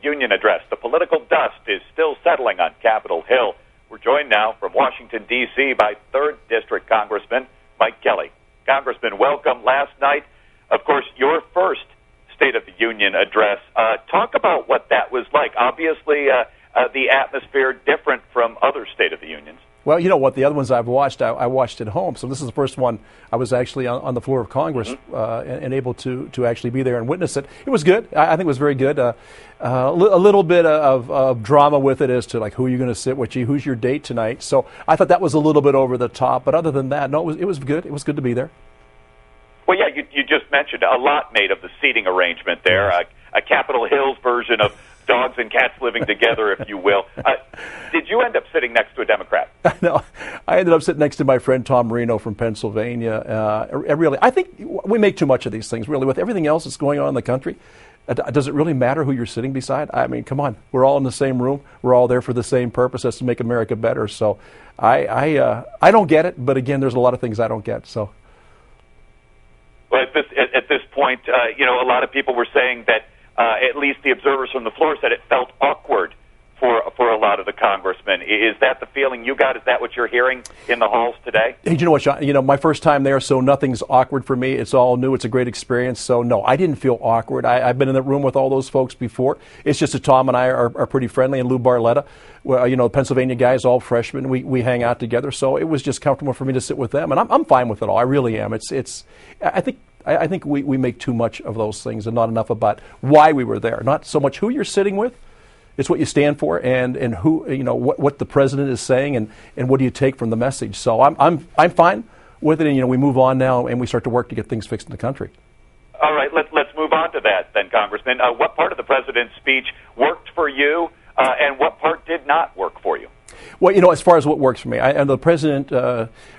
Union address. The political dust is still settling on Capitol Hill. We're joined now from Washington, D.C. by 3rd District Congressman Mike Kelly. Congressman, welcome. Last night, of course, your first State of the Union address. Talk about what that was like. Obviously, the atmosphere different from other State of the Unions. Well, you know what? The other ones I've watched, I watched at home. So this is the first one I was actually on the floor of Congress and able to actually be there and witness it. It was good. I think it was very good. A little bit of drama with it as to like who are you going to sit with, who's your date tonight. So I thought that was a little bit over the top. But other than that, no, it was good. It was good to be there. Well, yeah, you just mentioned a lot made of the seating arrangement there, a Capitol Hill's version of dogs and cats living together, if you will. Did you end up sitting next to a Democrat? No, I ended up sitting next to my friend Tom Marino from Pennsylvania. Really, I think we make too much of these things, really. With everything else that's going on in the country, does it really matter who you're sitting beside? I mean, come on. We're all in the same room. We're all there for the same purpose, that's to make America better. So I don't get it, but again, there's a lot of things I don't get. So. Well, at this point, a lot of people were saying that at least the observers from the floor said it felt awkward for a lot of the congressmen. Is that the feeling you got? Is that what you're hearing in the halls today? Hey, you know what, Sean? My first time there, so nothing's awkward for me. It's all new. It's a great experience. So, no, I didn't feel awkward. I've been in the room with all those folks before. It's just that Tom and I are pretty friendly, and Lou Barletta, well, Pennsylvania guys, all freshmen. We hang out together. So it was just comfortable for me to sit with them, and I'm fine with it all. I really am. I think we make too much of those things and not enough about why we were there. Not so much who you're sitting with. It's what you stand for and who, what the president is saying and what do you take from the message. So I'm fine with it, and we move on now and we start to work to get things fixed in the country. All right, let's move on to that then, Congressman. What part of the president's speech worked for you and what part did not work for you? Well, as far as what works for me, and the president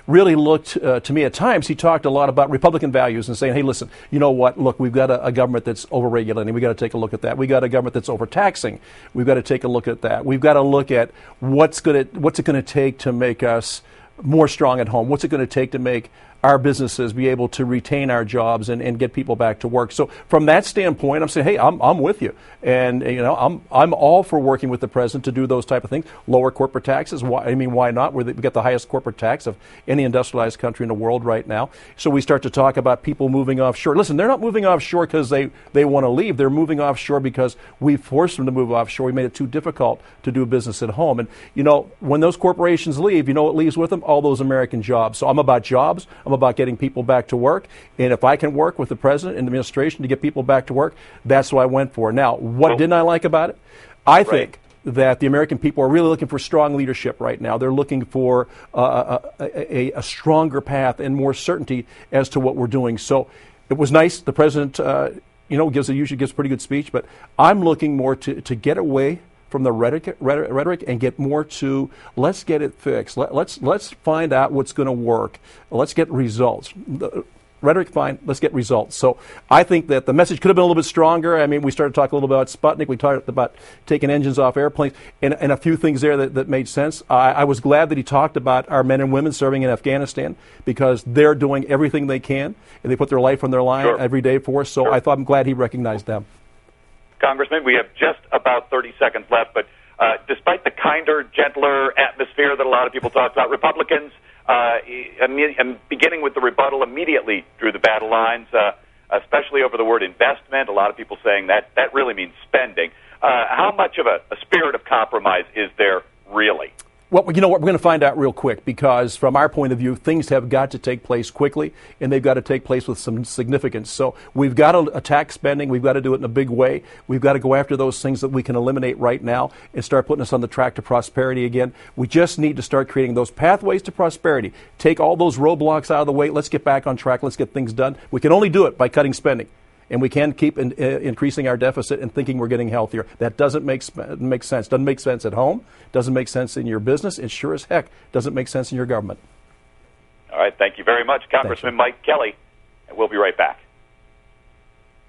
really looked to me at times. He talked a lot about Republican values and saying, "Hey, listen, you know what? Look, we've got a government that's overregulating. We got to take a look at that. We got a government that's overtaxing. We've got to take a look at that. We've got to look at what's it going to take to make us more strong at home. What's it going to take to make our businesses be able to retain our jobs and get people back to work." So from that standpoint, I'm saying, hey, I'm with you. And, I'm all for working with the president to do those type of things. Lower corporate taxes. Why not? We've got the highest corporate tax of any industrialized country in the world right now. So we start to talk about people moving offshore. Listen, they're not moving offshore because they want to leave. They're moving offshore because we forced them to move offshore. We made it too difficult to do business at home. And, when those corporations leave, what leaves with them? All those American jobs. So I'm about jobs. I'm about getting people back to work. And if I can work with the president and the administration to get people back to work, that's what I went for. Now, what didn't I like about it? I think that the American people are really looking for strong leadership right now. They're looking for a stronger path and more certainty as to what we're doing. So it was nice. The president, usually gives a pretty good speech, but I'm looking more to get away from the rhetoric and get more to let's get it fixed. Let's find out what's going to work. Let's get results. Rhetoric, fine. Let's get results. So I think that the message could have been a little bit stronger. We started talking a little bit about Sputnik. We talked about taking engines off airplanes and a few things there that made sense. I was glad that he talked about our men and women serving in Afghanistan because they're doing everything they can and they put their life on their line every day for us. So I'm glad he recognized them. Congressman, we have just about 30 seconds left, but despite the kinder, gentler atmosphere that a lot of people talk about, Republicans, beginning with the rebuttal, immediately drew the battle lines, especially over the word investment. A lot of people saying that really means spending. How much of a spirit of compromise is there really? Well, you know what? We're going to find out real quick because from our point of view, things have got to take place quickly and they've got to take place with some significance. So we've got to attack spending. We've got to do it in a big way. We've got to go after those things that we can eliminate right now and start putting us on the track to prosperity again. We just need to start creating those pathways to prosperity. Take all those roadblocks out of the way. Let's get back on track. Let's get things done. We can only do it by cutting spending. And we can't keep increasing our deficit and thinking we're getting healthier. That doesn't make sense. Doesn't make sense at home. Doesn't make sense in your business. It sure as heck doesn't make sense in your government. All right. Thank you very much, Congressman Mike Kelly. And we'll be right back.